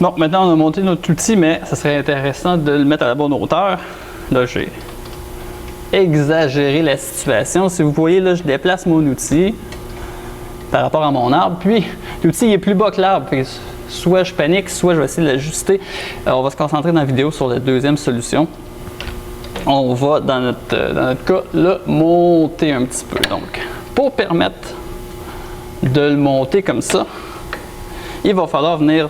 Bon, maintenant on a monté notre outil, mais ça serait intéressant de le mettre à la bonne hauteur. Là, j'ai exagéré la situation. Si vous voyez, là, je déplace mon outil par rapport à mon arbre, puis l'outil est plus bas que l'arbre. Soit je panique, soit je vais essayer de l'ajuster. On va se concentrer dans la vidéo sur la deuxième solution. On va, dans notre cas, là, monter un petit peu. Donc, pour permettre de le monter comme ça, il va falloir venir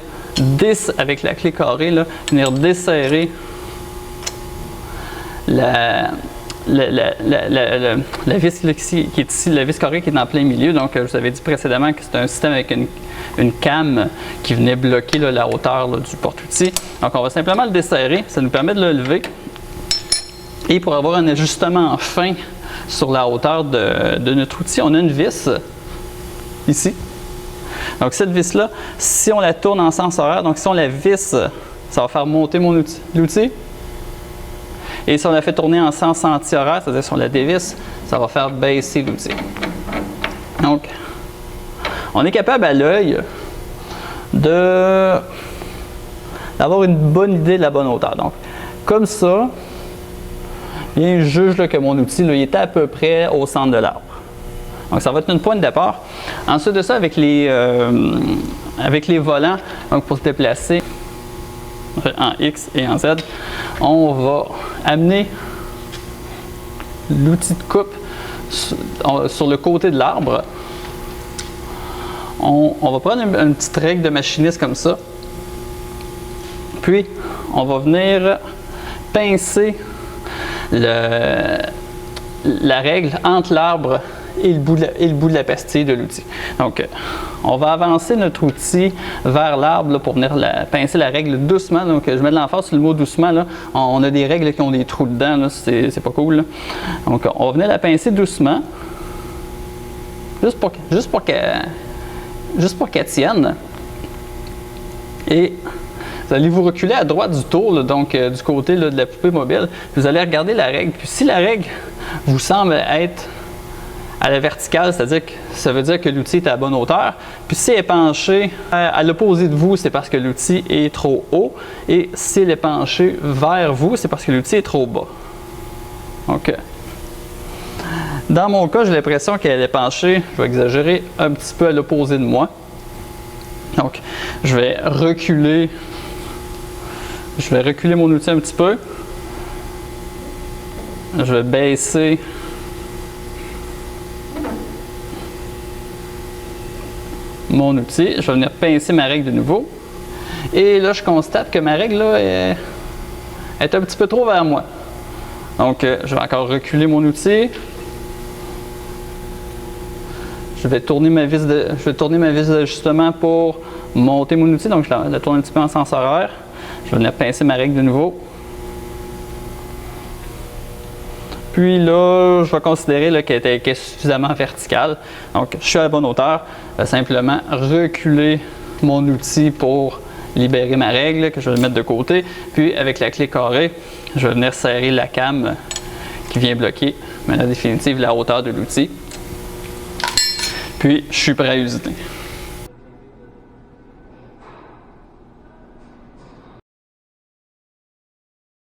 avec la clé carrée, là, venir desserrer la vis qui est ici, la vis carrée qui est en plein milieu. Donc, je vous avais dit précédemment que c'est un système avec une came qui venait bloquer là, la hauteur là, du porte-outil. Donc, on va simplement le desserrer. Ça nous permet de le lever. Et pour avoir un ajustement fin sur la hauteur de notre outil, on a une vis ici. Donc, cette vis-là, si on la tourne en sens horaire, donc si on la visse, ça va faire monter l'outil. Et si on la fait tourner en sens anti-horaire, c'est-à-dire si on la dévisse, ça va faire baisser l'outil. Donc, on est capable à l'œil d'avoir une bonne idée de la bonne hauteur. Donc, comme ça, bien, je juge là, que mon outil là, il est à peu près au centre de l'arbre. Donc, ça va être une pointe de départ. Ensuite de ça, avec les volants, donc pour se déplacer en X et en Z, on va amener l'outil de coupe sur le côté de l'arbre. On va prendre une petite règle de machiniste comme ça. Puis, on va venir pincer la règle entre l'arbre et le bout de la pastille de l'outil. Donc, on va avancer notre outil vers l'arbre pour venir pincer la règle doucement. Donc, je mets de l'emphase sur le mot doucement. Là. On a des règles qui ont des trous dedans. C'est pas cool. Là. Donc, on va venir la pincer doucement. Juste pour qu'elle tienne. Et vous allez vous reculer à droite du tour, là, donc du côté là, de la poupée mobile. Vous allez regarder la règle. Puis si la règle vous semble être à la verticale, c'est-à-dire que ça veut dire que l'outil est à la bonne hauteur. Puis si elle est penchée à l'opposé de vous, c'est parce que l'outil est trop haut. Et si elle est penchée vers vous, c'est parce que l'outil est trop bas. Donc, dans mon cas, j'ai l'impression qu'elle est penchée, je vais exagérer, un petit peu à l'opposé de moi. Donc, je vais reculer mon outil un petit peu. Je vais baisser mon outil. Je vais venir pincer ma règle de nouveau. Et là, je constate que ma règle là, est un petit peu trop vers moi. Donc, je vais encore reculer mon outil. Je vais tourner ma vis d'ajustement pour monter mon outil. Donc, je la tourne un petit peu en sens horaire. Je vais venir pincer ma règle de nouveau. Puis là, je vais considérer qu'elle est suffisamment verticale. Donc, je suis à la bonne hauteur. Je vais simplement reculer mon outil pour libérer ma règle, que je vais mettre de côté. Puis, avec la clé carrée, je vais venir serrer la came qui vient bloquer, de manière définitive, la hauteur de l'outil. Puis, je suis prêt à usiner.